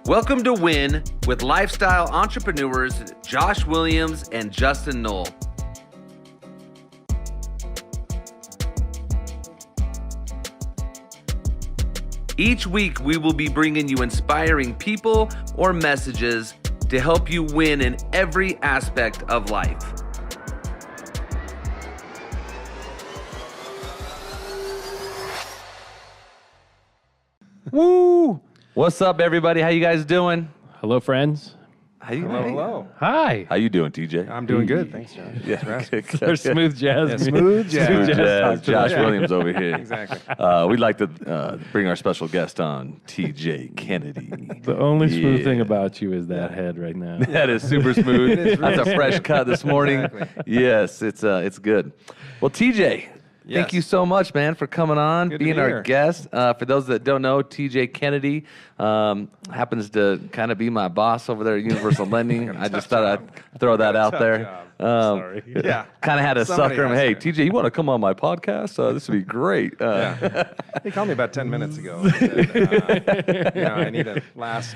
Welcome to Win with lifestyle entrepreneurs Josh Williams and Justin Knoll. Each week, we will be bringing you inspiring people or messages to help you win in every aspect of life. Woo! What's up, everybody? How you guys doing? Hello, friends. How you Hello, doing? hello. Hi. How you doing, TJ? I'm doing good. Thanks, Josh. There's smooth jazz. Yeah, smooth jazz. Smooth jazz. Josh Williams over here. Exactly. We'd like to bring our special guest on, TJ Kennedy. The only smooth Yeah. thing about you is that head right now. That is super smooth. is That's a fresh cut this morning. Exactly. Yes, it's good. Well, TJ, thank Yes. you so much, man, for coming on, Good to being be our here. guest. For those that don't know, TJ Kennedy happens to kind of be my boss over there at Universal Lending. I just thought I'd throw that out Tough there. job. Sorry. Yeah. Kind of had to Somebody sucker him. has Hey, to. TJ, you want to come on my podcast? This would be great. Yeah. He called me about 10 minutes ago. And said, I need a last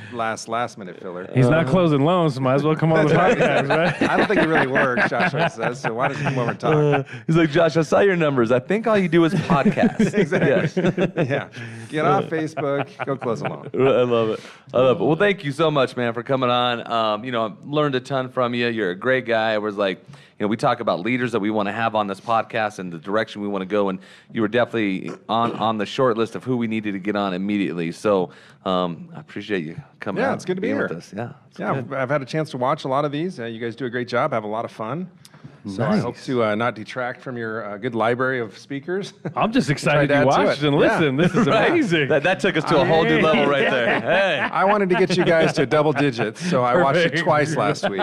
minute filler. He's not closing loans, so might as well come on the podcast, right? I don't think it really works, Joshua says. So why doesn't he come over and talk? He's like, Josh, I saw your numbers. I think all you do is podcasts. Exactly. Yeah. Get off Facebook. Go close a loan. I love it. I love it. Well, thank you so much, man, for coming on. I've learned a ton from you. You're a great guy. I was like, we talk about leaders that we want to have on this podcast and the direction we want to go. And you were definitely on the short list of who we needed to get on immediately. So I appreciate you coming Yeah, out it's good to be being here. with us. Yeah. It's Yeah, good. I've had a chance to watch a lot of these. You guys do a great job. Have a lot of fun. So I Nice. hope to not detract from your good library of speakers. I'm just excited Try to you add to watched it. and listened. This is Right. amazing. That took us to a whole new level right there. Hey. I wanted to get you guys to double digits, so I watched it Perfect. twice last week.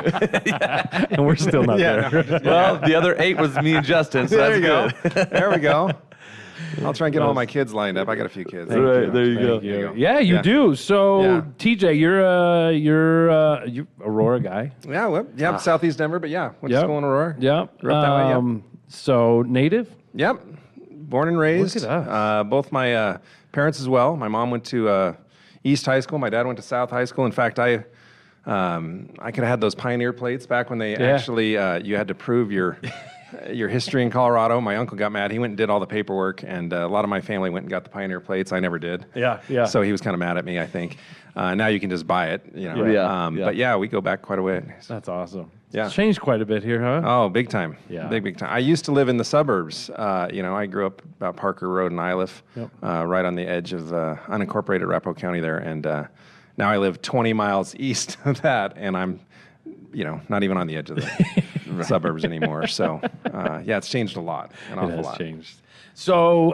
And we're still not Yeah, there. no, Well, the other 8 was me and Justin, so there that's you good. go. There we go. I'll try and get all my kids lined up. I got a few kids. Right, there you go. Thank you. There you go. Yeah, you Yeah. do. So, Yeah. TJ, you're Aurora guy. Yeah, well, yeah, Southeast Denver, but yeah, went to Yep. school in Aurora. Yep. Grew up that way, yep. So, native? Yep. Born and raised. Look at us. Both my parents as well. My mom went to East High School. My dad went to South High School. In fact, I could have had those Pioneer plates back when they actually you had to prove your history in Colorado. My uncle got mad. He went and did all the paperwork, and a lot of my family went and got the Pioneer plates. I never did. Yeah. So he was kind of mad at me, I think. Now you can just buy it, Yeah. But yeah, we go back quite a way. That's awesome. Yeah. It's changed quite a bit here, huh? Oh, big time. Yeah. Big time. I used to live in the suburbs. I grew up about Parker Road in Iliff, Yep. right on the edge of unincorporated Arapahoe County there. And now I live 20 miles east of that, and I'm, not even on the edge of the suburbs anymore. So, it's changed a lot, an awful It has lot. changed. So,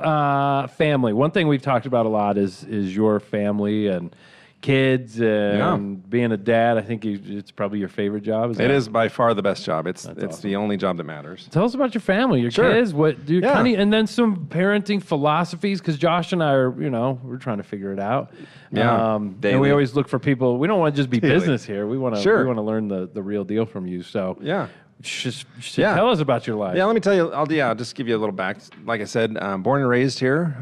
family. One thing we've talked about a lot is your family and kids and being a dad. I think it's probably your favorite job. It is by far the best job. It's awesome. the only job that matters. Tell us about your family, your Sure. kids. What do you Yeah. and then some parenting philosophies, because Josh and I are, we're trying to figure it out. Yeah. And Daily. we always look for people. We don't want to just be Daily. business here. We want to Sure. learn the real deal from you. So Yeah. just Yeah. tell us about your life. Yeah, let me tell you. I'll just give you a little back. Like I said, born and raised here.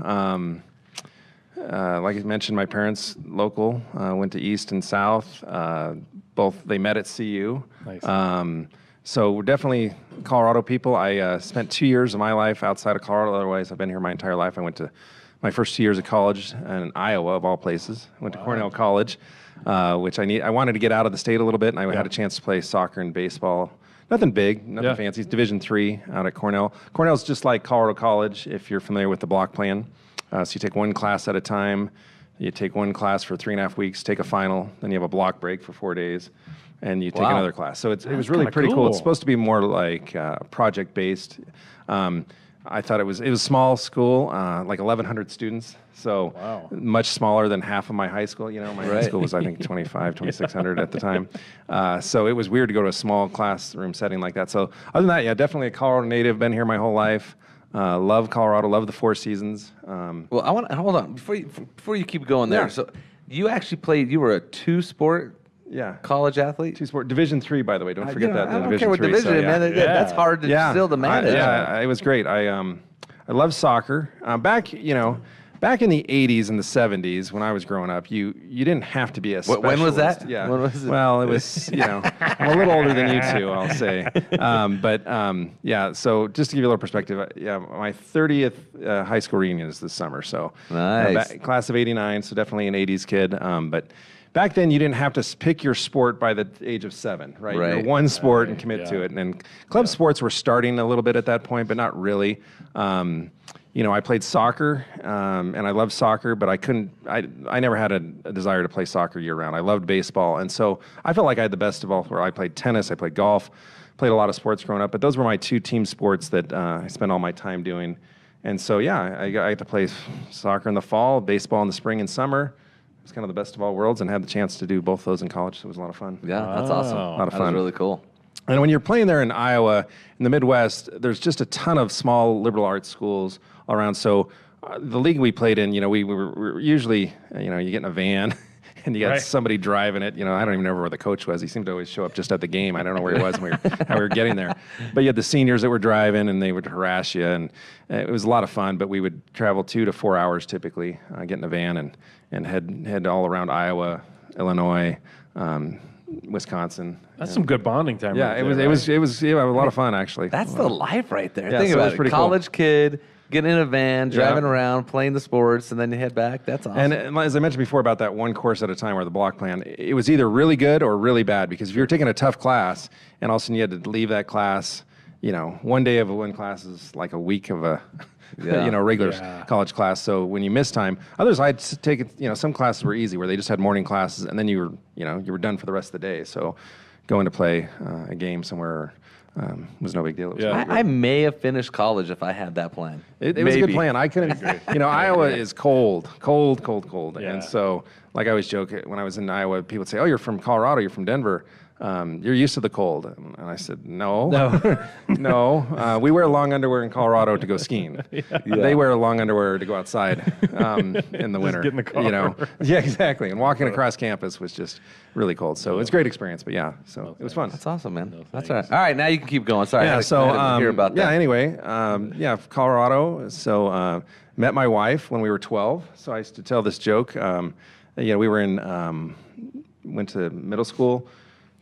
Like I mentioned, my parents local, went to East and South. Both they met at CU. Nice. So we're definitely Colorado people. I spent 2 years of my life outside of Colorado. Otherwise, I've been here my entire life. I went to my first 2 years of college in Iowa, of all places. I went to Cornell College, which I wanted to get out of the state a little bit, and I had a chance to play soccer and baseball. Nothing big, nothing Yeah. fancy. It's Division III out at Cornell. Cornell's just like Colorado College, if you're familiar with the block plan. So you take one class at a time. You take one class for 3.5 weeks, take a final, then you have a block break for 4 days, and you take Wow. another class. So it was really kinda pretty cool. cool. It's supposed to be more like project-based. I thought it was small school, like 1,100 students. So Wow. much smaller than half of my high school. My high Right. school was, I think, 2,600 at the time. So it was weird to go to a small classroom setting like that. So other than that, yeah, definitely a Colorado native, been here my whole life. Love Colorado, love the Four Seasons. Well, I want to hold on before you keep going there. Yeah. So you actually played. You were a 2-sport Yeah. college athlete. Two-sport, Division III, by the way. Don't forget that. I don't Division care what III, division, so, yeah. man. That's hard to still to manage. It was great. I love soccer. Back, back in the 80s and the 70s, when I was growing up, you didn't have to be a specialist. When was that? Yeah. When was it? Well, it was, I'm a little older than you two, I'll say. Yeah, so just to give you a little perspective, my 30th high school reunion is this summer. So nice. Class of 89, so definitely an 80s kid. But back then, you didn't have to pick your sport by the age of 7, right? You're one sport and commit to it. And club sports were starting a little bit at that point, but not really. I played soccer, and I loved soccer, but I never had a desire to play soccer year-round. I loved baseball, and so I felt like I had the best of all, where I played tennis, I played golf, played a lot of sports growing up, but those were my 2 team sports that I spent all my time doing. And so, I got to play soccer in the fall, baseball in the spring and summer. It's kind of the best of all worlds, and had the chance to do both those in college, so it was a lot of fun. Yeah, that's awesome. A lot of fun. That was really cool. And when you're playing there in Iowa, in the Midwest, there's just a ton of small liberal arts schools all around. So the league we played in, we were usually, you get in a van and you got somebody driving it. I don't even remember where the coach was. He seemed to always show up just at the game. I don't know where he was how we were getting there. But you had the seniors that were driving, and they would harass you. And it was a lot of fun, but we would travel 2 to 4 hours typically, get in a van and head all around Iowa, Illinois, Wisconsin. That's some good bonding time. Yeah, right it was a lot of fun actually. That's the life right there. Yeah, Think so it about was it. pretty College kid, getting in a van, driving around, playing the sports, and then you head back. That's awesome. And as I mentioned before about that one course at a time, or the block plan, it was either really good or really bad, because if you were taking a tough class and all of a sudden you had to leave that class, one day of one class is like a week of a regular college class. So when you miss time, others I'd take it, some classes were easy where they just had morning classes, and then you were done for the rest of the day. So going to play a game somewhere was no big deal. It was I may have finished college if I had that plan. It was a good plan. I couldn't. Iowa is cold. Yeah. And so, like I always joke, when I was in Iowa, people would say, "Oh, you're from Colorado. You're from Denver. You're used to the cold." And I said, "No, no. We wear long underwear in Colorado to go skiing. They wear long underwear to go outside in the winter. Get in the car. Yeah, exactly. And walking across campus was just really cold. So it was a great experience. But it was fun. That's awesome, man. That's all right. All right, now you can keep going. Sorry. Yeah. I had to hear about that. Yeah. Anyway. Colorado. So met my wife when we were 12. So I used to tell this joke. We were went to middle school.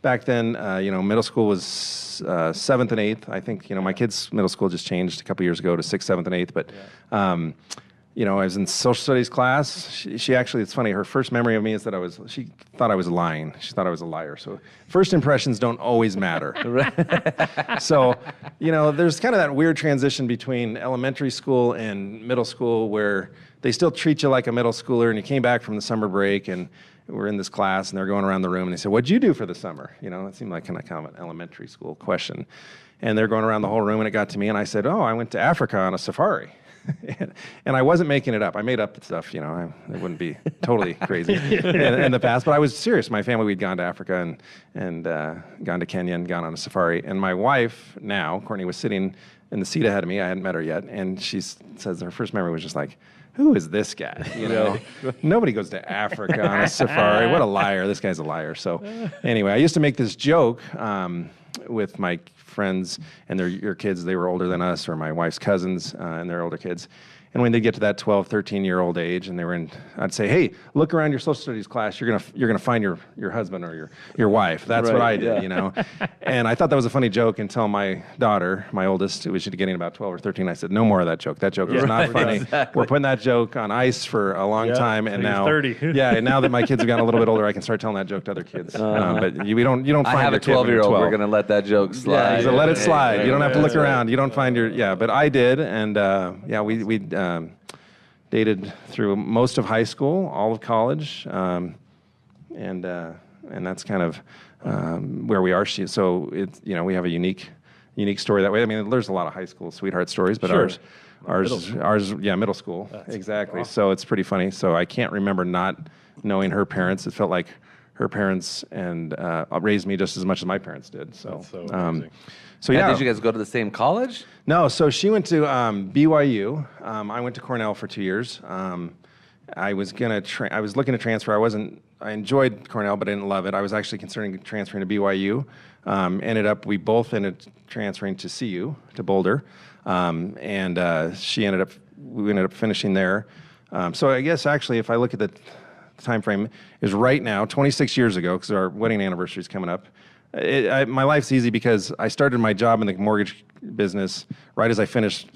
Back then, middle school was 7th and 8th. I think, my kids' middle school just changed a couple years ago to 6th, 7th, and 8th. But, I was in social studies class. She actually, it's funny, her first memory of me is that she thought I was lying. She thought I was a liar. So first impressions don't always matter. So, there's kind of that weird transition between elementary school and middle school where they still treat you like a middle schooler, and you came back from the summer break, and we're in this class, and they're going around the room, and they said, "What'd you do for the summer?" It seemed like kind of an elementary school question. And they're going around the whole room, and it got to me, and I said, "Oh, I went to Africa on a safari." And I wasn't making it up. I made up the stuff, it wouldn't be totally crazy in the past, but I was serious. My family, we'd gone to Africa and gone to Kenya and gone on a safari. And my wife now, Courtney, was sitting in the seat ahead of me. I hadn't met her yet. And she says her first memory was just like, "Who is this guy? Nobody goes to Africa on a safari. What a liar. This guy's a liar." So anyway, I used to make this joke with my friends and your kids. They were older than us, or my wife's cousins and their older kids. And when they get to that 12, 13-year-old age, and I'd say, "Hey, look around your social studies class. You're gonna find your husband or your wife." That's what I did, And I thought that was a funny joke until my daughter, my oldest, who was getting about 12 or 13. I said, "No more of that joke. That joke is not funny. Exactly. We're putting that joke on ice for a long time." And now, 30. And now that my kids have gotten a little bit older, I can start telling that joke to other kids. But you don't find I have your a 12-year-old. We're gonna let that joke slide. So let it slide. You don't have to look around. You don't find but I did, and we dated through most of high school, all of college, and that's kind of where we are. So it's we have a unique story that way. I mean, there's a lot of high school sweetheart stories, but ours, middle school, exactly. Awesome. So it's pretty funny. So I can't remember not knowing her parents. It felt like her parents and raised me just as much as my parents did. So, that's so amazing. So did you guys go to the same college? No, so she went to BYU. I went to Cornell for 2 years. I was I was looking to transfer. I enjoyed Cornell, but I didn't love it. I was actually considering transferring to BYU. We both ended up transferring to CU, to Boulder. We ended up finishing there. So I guess actually, if I look at the time frame, is right now, 26 years ago, because our wedding anniversary is coming up. My life's easy because I started my job in the mortgage business right as I finished.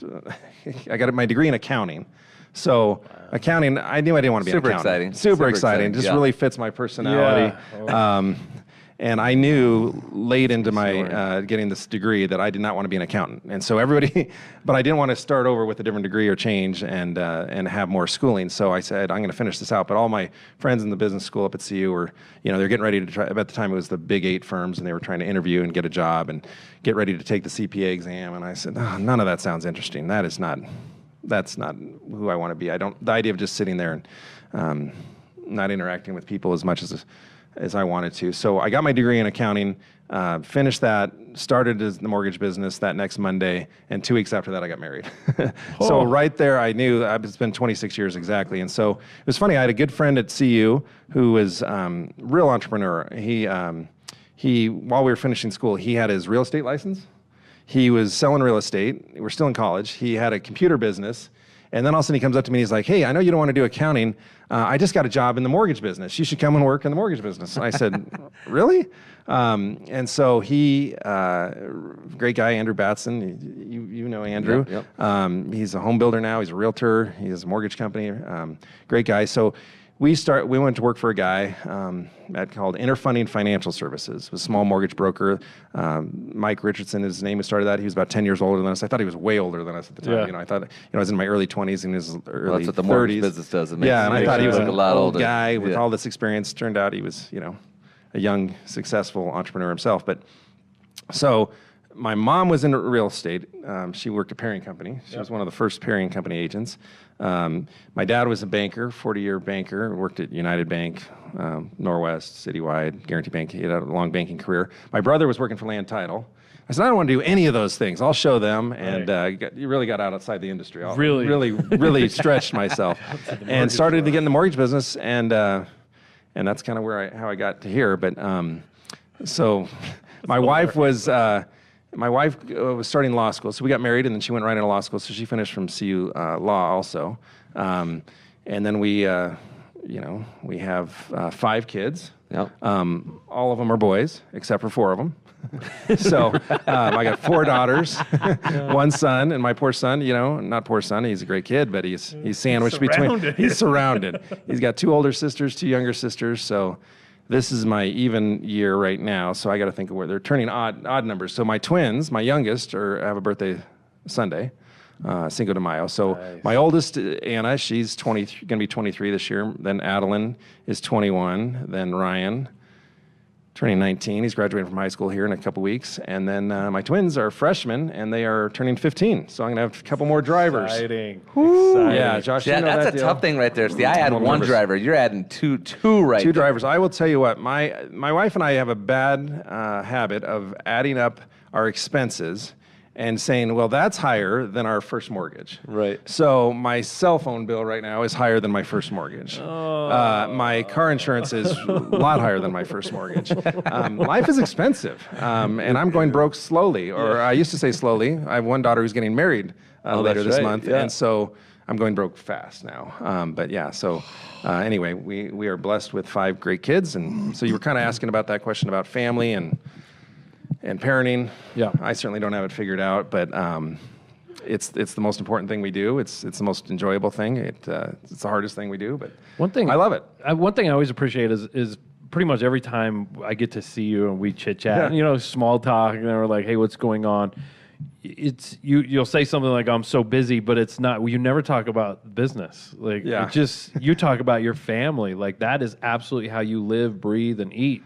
I got my degree in accounting. So accounting, I knew I didn't want to be an accountant. Super exciting. Just really fits my personality. Yeah. And I knew late into my getting this degree that I did not want to be an accountant. And so but I didn't want to start over with a different degree or change and have more schooling. So I said, I'm going to finish this out. But all my friends in the business school up at CU were, they're getting ready to try, at the time it was the big 8 firms, and they were trying to interview and get a job and get ready to take the CPA exam. And I said, none of that sounds interesting. That's not who I want to be. The idea of just sitting there and not interacting with people as much as I wanted to. So I got my degree in accounting, finished that, started the mortgage business that next Monday, and 2 weeks after that I got married. So right there I knew it's been 26 years exactly. And so it was funny, I had a good friend at CU who was real entrepreneur. He while we were finishing school, he had his real estate license. He was selling real estate. We're still in college. He had a computer business. And then all of a sudden he comes up to me and he's like, hey, I know you don't want to do accounting. I just got a job in the mortgage business. You should come and work in the mortgage business. And I said, really? And so great guy, Andrew Batson. You know Andrew. Yep. He's a home builder now. He's a realtor. He has a mortgage company. Great guy. So we went to work for a guy called Interfunding Financial Services. It was a small mortgage broker. Mike Richardson, his name, started that. He was about 10 years older than us. I thought he was way older than us at the time. Yeah. I thought I was in my early 20s and his early 30s. That's what the mortgage business does. And I thought he was a lot old guy with all this experience. Turned out he was, a young, successful entrepreneur himself. But so my mom was in real estate. She worked at Perrying Company. She was one of the first Perrying Company agents. My dad was a banker, 40-year banker, worked at United Bank, Norwest, Citywide, Guarantee Bank. He had a long banking career. My brother was working for Land Title. I said, I don't want to do any of those things. I'll show them. And you really got out outside the industry. I really stretched myself and started to get in the mortgage business. And that's kind of how I got to here. But so my wife was starting law school, so we got married, and then she went right into law school. So she finished from CU Law also, and then we have 5 kids. Yep. All of them are boys, except for 4 of them. So I got 4 daughters, 1 son, and my poor son. Not poor son. He's a great kid, but he's sandwiched between. He's surrounded. He's got 2 older sisters, 2 younger sisters. So. This is my even year right now, so I got to think of where they're turning odd numbers. So my twins, my youngest, have a birthday Sunday, Cinco de Mayo. So my oldest, Anna, she's going to be 23 this year. Then Adeline is 21. Then Ryan, turning 19. He's graduating from high school here in a couple weeks. And then my twins are freshmen, and they are turning 15. So I'm going to have a couple more drivers. Exciting. Yeah, Josh, that's a tough thing right there. See, I had 1 driver. You're adding two right 2 drivers. I will tell you what, my wife and I have a bad habit of adding up our expenses and saying, well, that's higher than our first mortgage. Right. So my cell phone bill right now is higher than my first mortgage. My car insurance is a lot higher than my first mortgage. Life is expensive, and I'm going broke slowly, or I used to say slowly. I have 1 daughter who's getting married later this month, and so I'm going broke fast now. But yeah, so anyway, we are blessed with 5 great kids, and so you were kind of asking about that question about family and parenting. Yeah, I certainly don't have it figured out, but it's the most important thing we do. It's the most enjoyable thing. It's the hardest thing we do, but I love it. One thing I always appreciate is pretty much every time I get to see you and we chit chat, small talk, and we're like, hey, what's going on? It's you'll say something like, I'm so busy, but it's not. You never talk about business. Like, you talk about your family. Like, that is absolutely how you live, breathe, and eat.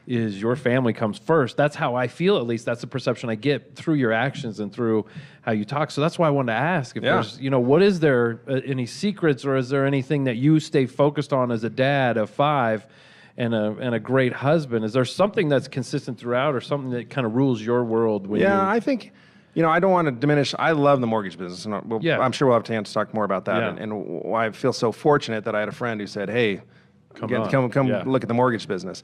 Is your family comes first. That's how I feel, at least. That's the perception I get through your actions and through how you talk. So that's why I wanted to ask if there's, what is there, any secrets, or is there anything that you stay focused on as a dad of 5 and a great husband? Is there something that's consistent throughout, or something that kind of rules your world? I think, I don't want to diminish. I love the mortgage business, and I'm sure we'll have a chance to talk more about that. Yeah. And I feel so fortunate that I had a friend who said, hey, come look at the mortgage business.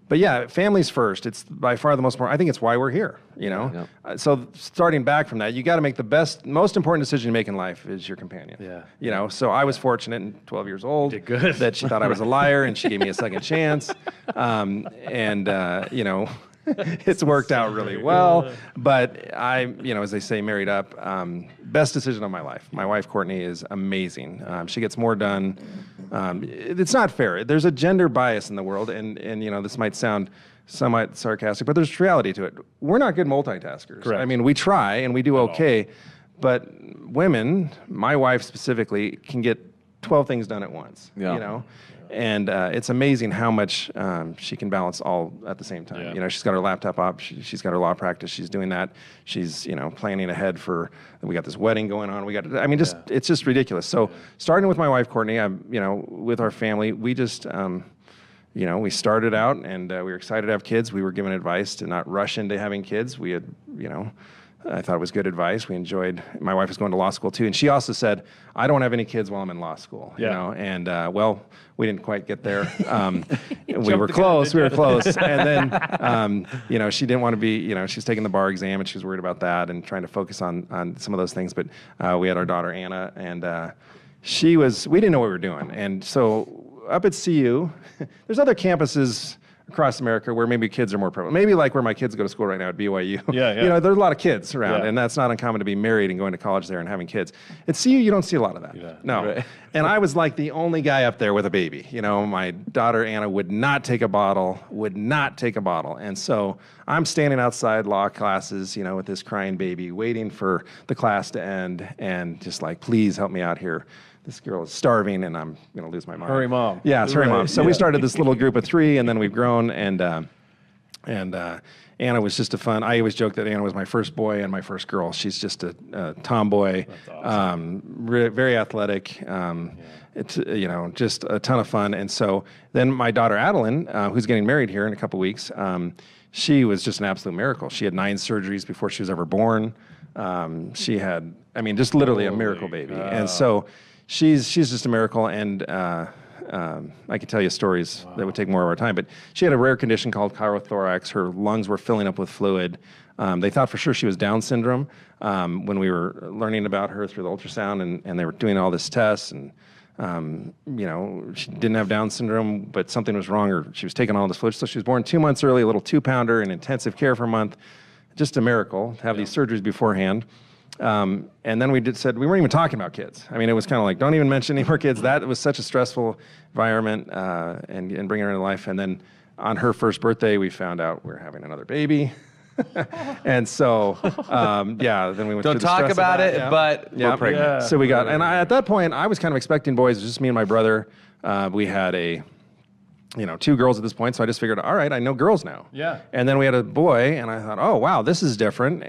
But yeah, family's first. It's by far the most important. I think it's why we're here, you know? So starting back from that, you got to make the most important decision you make in life is your companion. Yeah. You know, so I was fortunate at 12 years old Did good. that she thought I was a liar and she gave me a second chance. You know, it's worked out really well. But I, you know, as they say, married up. Best decision of my life. My wife, Courtney, is amazing. She gets more done. It's not fair. There's a gender bias in the world, and you know, this might sound somewhat sarcastic, but there's reality to it. We're not good multitaskers. Correct. I mean, we try and we do okay, but women, my wife specifically, can get 12 things done at once. Yeah. You know. And it's amazing how much she can balance all at the same time. Yeah. You know, she's got her laptop up. She's got her law practice. She's doing that. She's, you know, planning ahead for. We got this wedding going on. I mean, it's just ridiculous. So starting with my wife Courtney, you know, with our family, we just, you know, we started out and we were excited to have kids. We were given advice to not rush into having kids. We had, you know. I thought it was good advice. We enjoyed. My wife was going to law school too, and she also said, "I don't have any kids while I'm in law school." Yeah. You know, and well, we didn't quite get there. We were close. We were close, and then you know, she didn't want to be. You know, she was taking the bar exam, and she was worried about that, and trying to focus on some of those things. But we had our daughter Anna, and she was. We didn't know what we were doing, and so up at CU, there's other campuses across America where maybe kids are more prevalent. Maybe like where my kids go to school right now at BYU. Yeah. You know, there's a lot of kids around, Yeah. and that's not uncommon to be married and going to college there and having kids. At CU, you don't see a lot of that. Yeah. No. Right. And I was like the only guy up there with a baby. You know, my daughter Anna would not take a bottle. And so I'm standing outside law classes, you know, with this crying baby, waiting for the class to end, and just like, please help me out here. This girl is starving, and I'm going to lose my mind. Hurry, Mom. Yeah, it's Hurry, Mom. So we started this little group of 3, and then we've grown, and Anna was just I always joke that Anna was my first boy and my first girl. She's just a tomboy, very athletic. It's, you know, just a ton of fun. And so then my daughter Adeline, who's getting married here in a couple weeks, she was just an absolute miracle. She had 9 surgeries before she was ever born. She had, I mean, just literally a miracle baby. And so she's just a miracle, and I could tell you stories that would take more of our time, but she had a rare condition called chirothorax. Her lungs were filling up with fluid. They thought for sure she was Down syndrome when we were learning about her through the ultrasound, and they were doing all this tests, and you know, she didn't have Down syndrome, but something was wrong, or she was taking all this fluid. So she was born 2 months early, a little 2-pounder in intensive care for a month. Just a miracle to have these surgeries beforehand. And then said we weren't even talking about kids. I mean, it was kind of like, don't even mention any more kids. That was such a stressful environment, and bringing her into life. And then on her first birthday, we found out we're having another baby. And so, then we went Don't through the talk stress of about that. it, but we're pregnant. Yeah. So we got, and at that point, I was kind of expecting boys. It was just me and my brother. We had 2 girls at this point, so I just figured, all right, I know girls now. Yeah. And then we had a boy, and I thought, oh wow, this is different.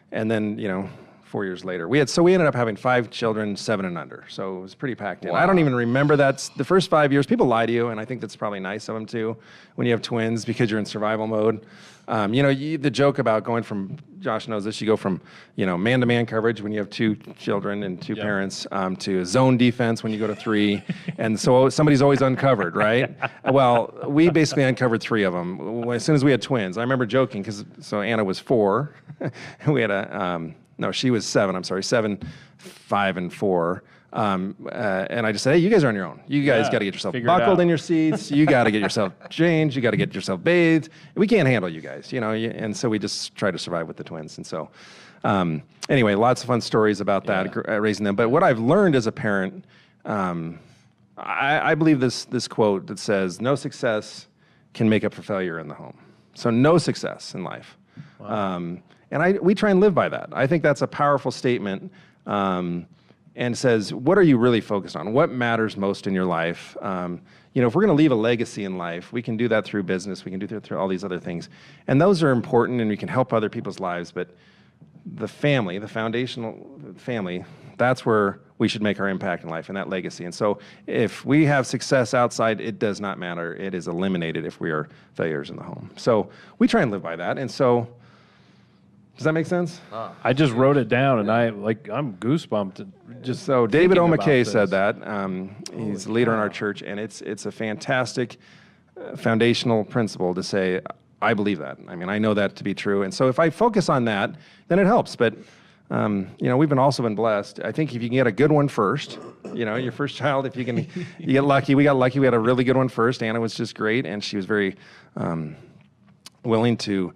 And then 4 years later, we ended up having 5 children, 7 and under. So it was pretty packed in. Wow. I don't even remember that. The first 5 years, people lie to you, and I think that's probably nice of them too, when you have twins, because you're in survival mode. The joke about going from, Josh knows this, you go from, man-to-man coverage when you have 2 children and 2 parents, to zone defense when you go to 3. And so somebody's always uncovered, right? Well, we basically uncovered 3 of them as soon as we had twins. I remember joking, so Anna was 4. We had she was 7, I'm sorry, 7, 5, and 4. And I just said, hey, you guys are on your own. You guys got to get yourself buckled in your seats. You got to get yourself changed. You got to get yourself bathed. We can't handle you guys, and so we just try to survive with the twins. And so, anyway, lots of fun stories about that, raising them. But what I've learned as a parent, I believe this quote that says, no success can make up for failure in the home. So no success in life. Wow. And we try and live by that. I think that's a powerful statement, and says, what are you really focused on? What matters most in your life? If we're going to leave a legacy in life, we can do that through business. We can do that through all these other things. And those are important, and we can help other people's lives. But the family, the foundational family, that's where we should make our impact in life and that legacy. And so if we have success outside, it does not matter. It is eliminated if we are failures in the home. So we try and live by that. And so, does that make sense? I just wrote it down, and I'm goosebumped. Just so David thinking O. about McKay this. said that. He's a leader in our church, and it's a fantastic foundational principle to say, I believe that. I mean, I know that to be true. And so if I focus on that, then it helps. But, we've also been blessed. I think if you can get a good one first, your first child, if you get lucky. We got lucky. We had a really good one first. Anna was just great. And she was very willing to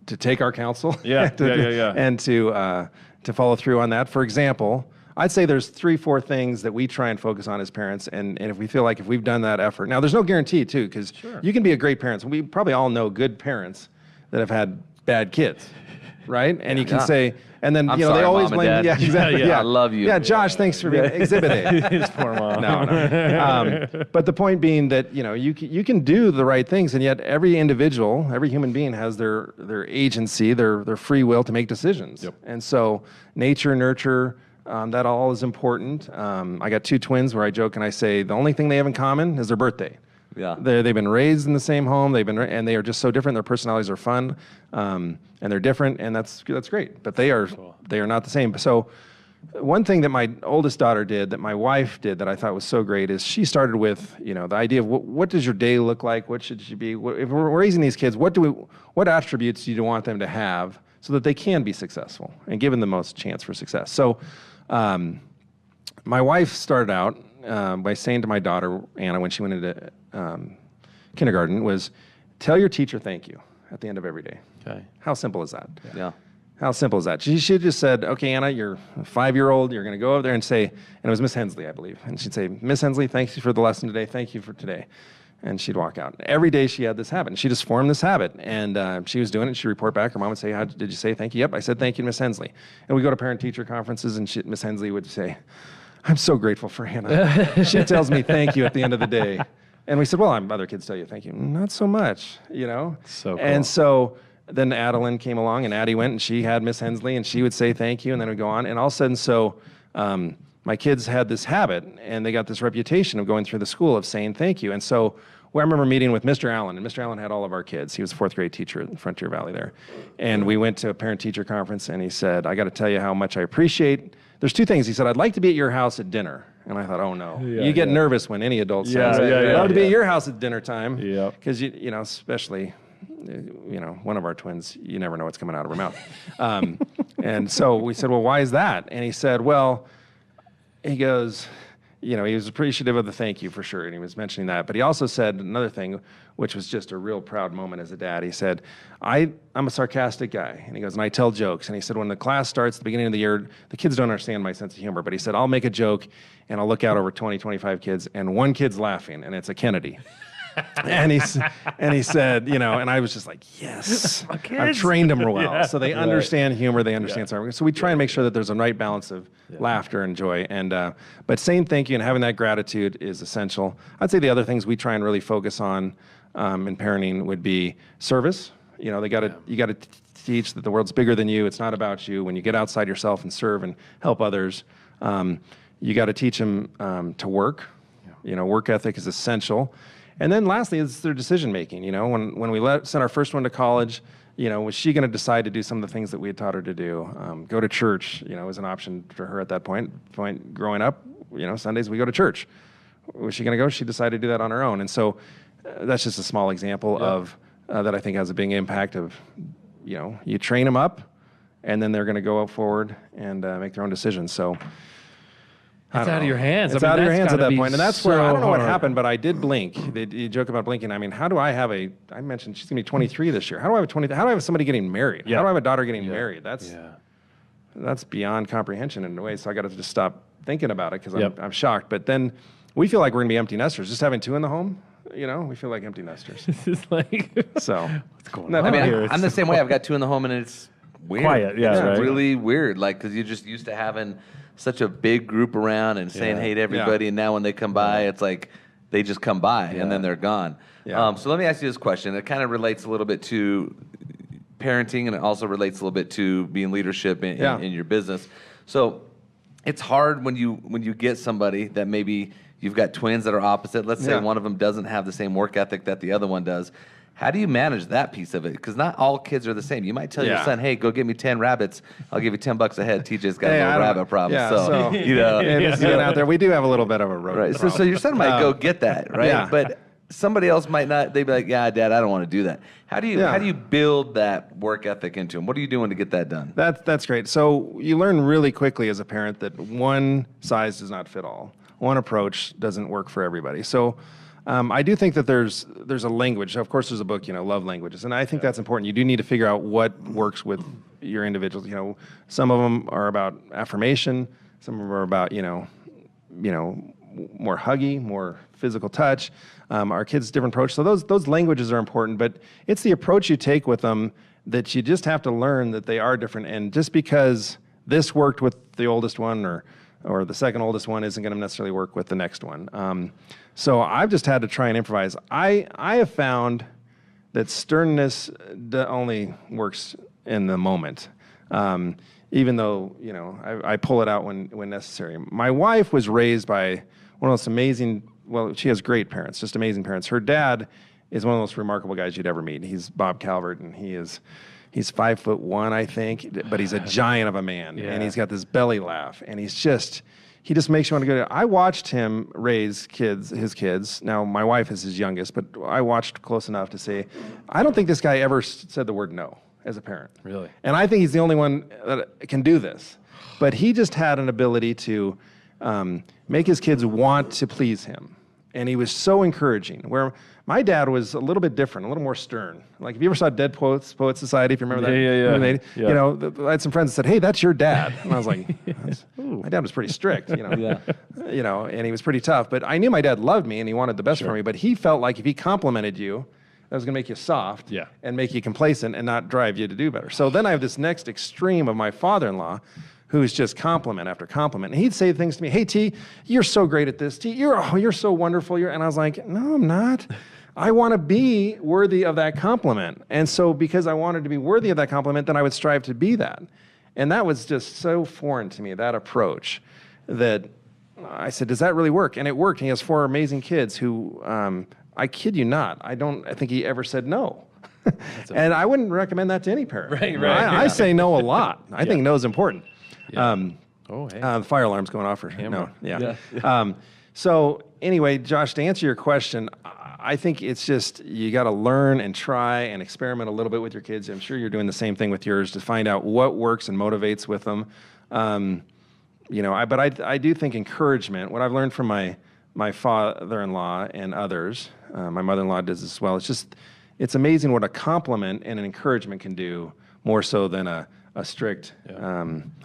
take our counsel. And to follow through on that. For example, I'd say there's 3-4 things that we try and focus on as parents, and if we feel like if we've done that effort. Now, there's no guarantee, too, because you can be a great parent. We probably all know good parents that have had bad kids, right? And you can say, and then, I'm they sorry, always Mom and blame, Dad. exactly. I love you. Yeah, Josh, thanks for being Exhibit A. His poor mom. No. But the point being that, you can do the right things, and yet every individual, every human being has their agency, their free will to make decisions. Yep. And so nature, nurture, that all is important. I got 2 twins where I joke and I say the only thing they have in common is their birthday. Yeah. They've been raised in the same home. And they are just so different. Their personalities are fun, and they're different, and that's great. But they are not the same. So one thing that my oldest daughter did, that my wife did, that I thought was so great, is she started with the idea of what does your day look like? What should you be? If we're raising these kids, what attributes do you want them to have so that they can be successful and given the most chance for success? So my wife started out by saying to my daughter, Anna, when she went into kindergarten, was tell your teacher thank you at the end of every day. Okay. How simple is that? Yeah. How simple is that? She just said, okay, Anna, you're a 5-year-old. You're going to go over there and say, and it was Miss Hensley, I believe. And she'd say, Miss Hensley, thank you for the lesson today. Thank you for today. And she'd walk out. Every day she had this habit. And she just formed this habit. And she was doing it. She'd report back. Her mom would say, how did you say thank you? Yep, I said thank you to Miss Hensley. And we go to parent-teacher conferences, and Miss Hensley would say, I'm so grateful for Hannah. She tells me thank you at the end of the day. And we said, well, other kids tell you thank you. Not so much, So cool. And so then Adeline came along, and Addie went, and she had Miss Hensley, and she would say thank you, and then it would go on. And all of a sudden, my kids had this habit, and they got this reputation of going through the school of saying thank you. And so I remember meeting with Mr. Allen, and Mr. Allen had all of our kids. He was a 4th grade teacher at Frontier Valley there. And we went to a parent-teacher conference, and he said, I got to tell you how much I appreciate. There's 2 things. He said, I'd like to be at your house at dinner. And I thought, oh, no. You get nervous when any adult says, I'd love to be at your house at dinner time. Because, especially, one of our twins, you never know what's coming out of her mouth. And so we said, well, why is that? And he said, well, he goes, he was appreciative of the thank you for sure, and he was mentioning that. But he also said another thing, which was just a real proud moment as a dad. He said, I'm a sarcastic guy. And he goes, and I tell jokes. And he said, when the class starts at the beginning of the year, the kids don't understand my sense of humor. But he said, I'll make a joke, and I'll look out over 20, 25 kids, and one kid's laughing, and it's a Kennedy. and he said, and I was just like, yes, I've trained them well. So they understand humor, they understand sarcasm. So we try and make sure that there's a right balance of laughter and joy. And but saying thank you and having that gratitude is essential. I'd say the other things we try and really focus on in parenting would be service. You got to teach that the world's bigger than you. It's not about you. When you get outside yourself and serve and help others, you got to teach them to work. Work ethic is essential. And then lastly, it's their decision making. When we sent our first one to college, was she going to decide to do some of the things that we had taught her to do? Go to church, was an option for her at that point. Growing up, Sundays we go to church. Was she going to go? She decided to do that on her own. And so that's just a small example of that I think has a big impact of, you train them up, and then they're going to go up forward and make their own decisions. So. It's out of your hands. It's out of your hands at that point. And that's where, I don't know what happened, but I did blink. You joke about blinking. I mean, how do I have I mentioned she's going to be 23 this year. How do I have somebody getting married? How do I have a daughter getting married? That's beyond comprehension in a way. So I got to just stop thinking about it because I'm shocked. But then we feel like we're going to be empty nesters. Just having 2 in the home, we feel like empty nesters. It's like, so what's going on here? I'm the same way. I've got 2 in the home, and it's weird. Quiet, it's right? really weird. Like, because you're just used to having such a big group around and saying hey to everybody, and now when they come by, it's like they just come by and then they're gone. So let me ask you this question. It kind of relates a little bit to parenting, and it also relates a little bit to being leadership in your business. So it's hard when you get somebody that maybe you've got twins that are opposite. Let's say one of them doesn't have the same work ethic that the other one does. How do you manage that piece of it? Because not all kids are the same. You might tell your son, hey, go get me 10 rabbits. I'll give you $10 a head. TJ's got a little rabbit problem. Out there, we do have a little bit of a road. Right. So your son might go get that, right? Yeah. But somebody else might not. They'd be like, "Yeah, Dad, I don't want to do that." How do you build that work ethic into them? What are you doing to get that done? That's great. So you learn really quickly as a parent that one size does not fit all. One approach doesn't work for everybody. So I do think that there's a language. Of course, there's a book, Love Languages, and I think that's important. You do need to figure out what works with your individuals. Some of them are about affirmation. Some of them are about more huggy, more physical touch. Our kids' different approach. So those languages are important, but it's the approach you take with them that you just have to learn that they are different. And just because this worked with the oldest one or the second oldest one isn't going to necessarily work with the next one. So I've just had to try and improvise. I have found that sternness only works in the moment. Even though, I pull it out when necessary. My wife was raised by one of those amazing, she has great parents, just amazing parents. Her dad is one of the most remarkable guys you'd ever meet. He's Bob Calvert, and he's 5'1", I think, but he's a giant of a man, and he's got this belly laugh, and he just makes you want to go. I watched him raise his kids. Now, my wife is his youngest, but I watched close enough to say, I don't think this guy ever said the word no as a parent. Really? And I think he's the only one that can do this. But he just had an ability to make his kids want to please him. And he was so encouraging. Where my dad was a little bit different, a little more stern. Like, if you ever saw Dead Poets Society, if you remember that? Yeah. I had some friends that said, "Hey, that's your dad." And I was like, my dad was pretty strict, and he was pretty tough. But I knew my dad loved me and he wanted the best for me. But he felt like if he complimented you, that was going to make you soft and make you complacent and not drive you to do better. So then I have this next extreme of my father-in-law, who's just compliment after compliment. And he'd say things to me, "Hey, T, you're so great at this. T, you're so wonderful." And I was like, "No, I'm not. I want to be worthy of that compliment." And so because I wanted to be worthy of that compliment, then I would strive to be that. And that was just so foreign to me, that approach, that I said, does that really work? And it worked. He has 4 amazing kids who, I kid you not, I think he ever said no. And I wouldn't recommend that to any parent. Right. I say no a lot. I think no is important. Yeah. The fire alarm's going off for Hammer. no. So anyway, Josh, to answer your question, I think it's just you got to learn and try and experiment a little bit with your kids. I'm sure you're doing the same thing with yours to find out what works and motivates with them. But I do think encouragement. What I've learned from my father-in-law and others, my mother-in-law does as well. It's amazing what a compliment and an encouragement can do, more so than a strict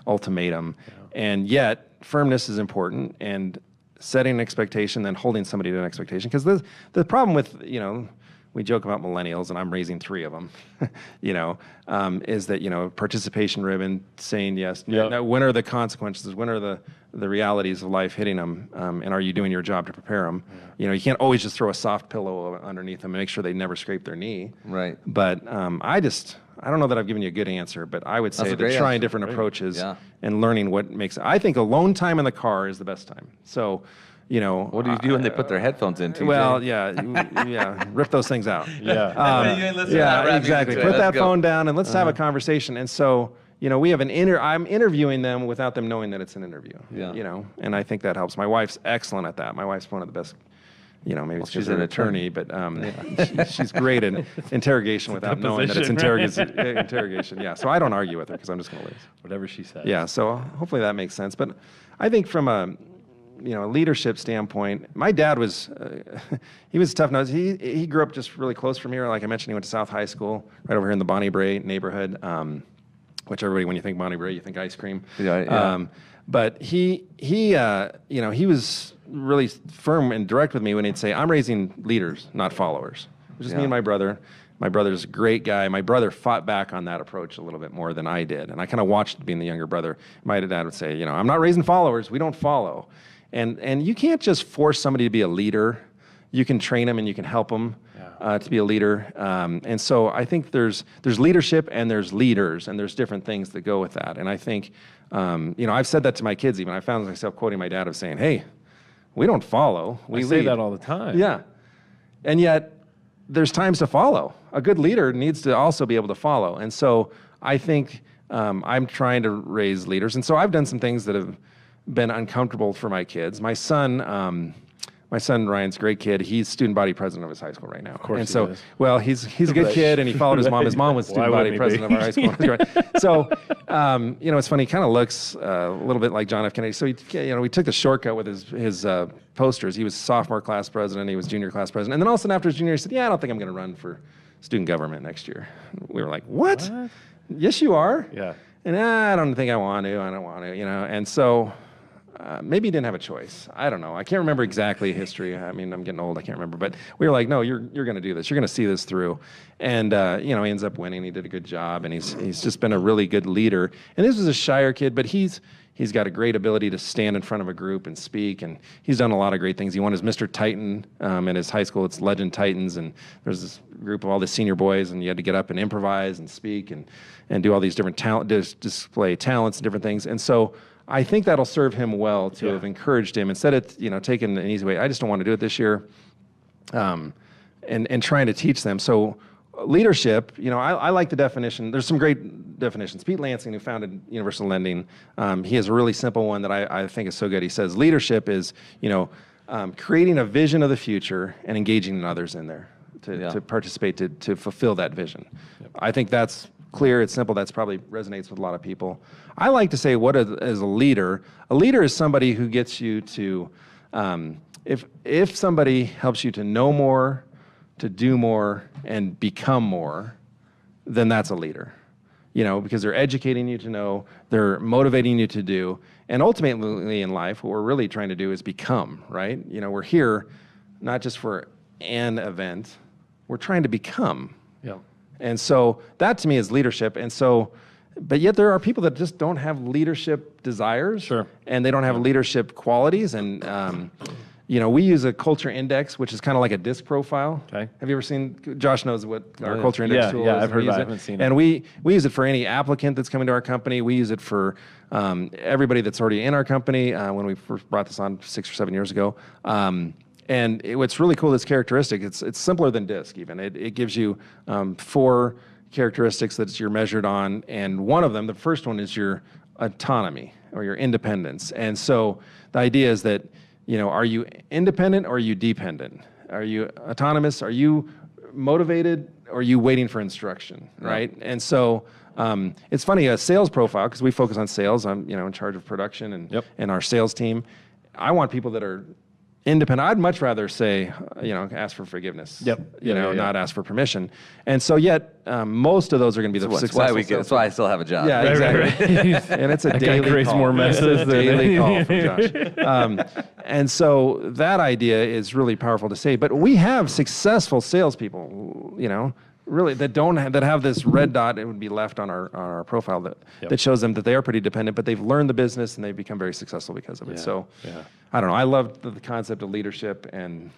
ultimatum. Yeah. And yet, firmness is important, and setting an expectation, then holding somebody to an expectation. Because the problem with, we joke about millennials, and I'm raising 3 of them, is that, participation ribbon, saying yes. Yep. Now, when are the consequences? When are the realities of life hitting them? And are you doing your job to prepare them? Yeah. You can't always just throw a soft pillow underneath them and make sure they never scrape their knee. Right. But I don't know that I've given you a good answer, but I would say that trying different approaches and learning what makes. I think alone time in the car is the best time. So, what do you do when they put their headphones in? TJ? Well, rip those things out. Exactly. Put that phone down and let's have a conversation. And so, we have I'm interviewing them without them knowing that it's an interview. Yeah. And I think that helps. My wife's excellent at that. My wife's one of the best. Maybe she's an attorney, but she's great at interrogation without knowing that it's interrogation. Yeah, so I don't argue with her because I'm just going to lose. Whatever she says. Yeah, so hopefully that makes sense. But I think from a leadership standpoint, my dad was he was tough nose. He grew up just really close from here. Like I mentioned, he went to South High School right over here in the Bonnie Bray neighborhood, which everybody, when you think Bonnie Bray, you think ice cream. But he was really firm and direct with me when he'd say, "I'm raising leaders, not followers." It was just me and my brother. My brother's a great guy. My brother fought back on that approach a little bit more than I did. And I kind of watched being the younger brother. My dad would say, "I'm not raising followers. We don't follow." And you can't just force somebody to be a leader. You can train them and you can help them to be a leader. And so I think there's leadership and there's leaders, and there's different things that go with that. And I think, I've said that to my kids even. I found myself quoting my dad of saying, "Hey, we don't follow, we lead." I say that all the time. Yeah. And yet, there's times to follow. A good leader needs to also be able to follow. And so I think I'm trying to raise leaders. And so I've done some things that have been uncomfortable for my kids. My son my son Ryan's a great kid. He's student body president of his high school right now. Of course and he so, is. well, he's a good kid, and he followed his mom. His mom was student body president of our high school. So, it's funny. He kind of looks a little bit like John F. Kennedy. So we took the shortcut with his posters. He was sophomore class president. He was junior class president. And then all of a sudden after his junior year, he said, I don't think I'm going to run for student government next year. We were like, what? Yes, you are. Yeah. And I don't think I want to. I don't want to. And so. Maybe he didn't have a choice. I don't know. I can't remember exactly history. I mean, I'm getting old. I can't remember. But we were like, no, you're going to do this. You're going to see this through. And, he ends up winning. He did a good job. And he's just been a really good leader. And this was a shyer kid, but he's got a great ability to stand in front of a group and speak. And he's done a lot of great things. He won his Mr. Titan in his high school. It's Legend Titans. And there's this group of all the senior boys. And you had to get up and improvise and speak and do all these different display talents and different things. And so I think that'll serve him well to have encouraged him instead of taking an easy way. I just don't want to do it this year, and trying to teach them. So leadership, I like the definition. There's some great definitions. Pete Lansing, who founded Universal Lending, he has a really simple one that I think is so good. He says leadership is creating a vision of the future and engaging others in there to participate to fulfill that vision. Yep. I think that's clear, it's simple, that's probably resonates with a lot of people. I like to say what is a leader? A leader is somebody who gets you to, if somebody helps you to know more, to do more, and become more, then that's a leader. Because they're educating you to know, they're motivating you to do, and ultimately in life, what we're really trying to do is become, right? We're here not just for an event, we're trying to become. Yeah. And so that to me is leadership. And so, but yet there are people that just don't have leadership desires. Sure. And they don't have leadership qualities. And, we use a culture index, which is kind of like a disc profile. Okay. Have you ever seen, Josh knows what our culture index tool is. Yeah, I've heard about it. I haven't seen it. And we use it for any applicant that's coming to our company. We use it for everybody that's already in our company when we first brought this on 6 or 7 years ago. And what's really cool, this characteristic, it's simpler than DISC even. It gives you 4 characteristics that you're measured on, and one of them, the first one, is your autonomy or your independence. And so the idea is that, are you independent or are you dependent? Are you autonomous? Are you motivated or are you waiting for instruction, right? And so it's funny, a sales profile, because we focus on sales. I'm in charge of production and our sales team. I want people that are independent. I'd much rather say, ask for forgiveness. Not ask for permission. And so yet, most of those are going to be the successful. That's why I still have a job. Yeah, exactly. And it's a daily creates call. more messes. It's a daily call from Josh. And so that idea is really powerful to say. But we have successful salespeople, really that have this red dot. It would be left on our profile that shows them that they are pretty dependent, but they've learned the business and they've become very successful because of it. So I don't know. I love the concept of leadership and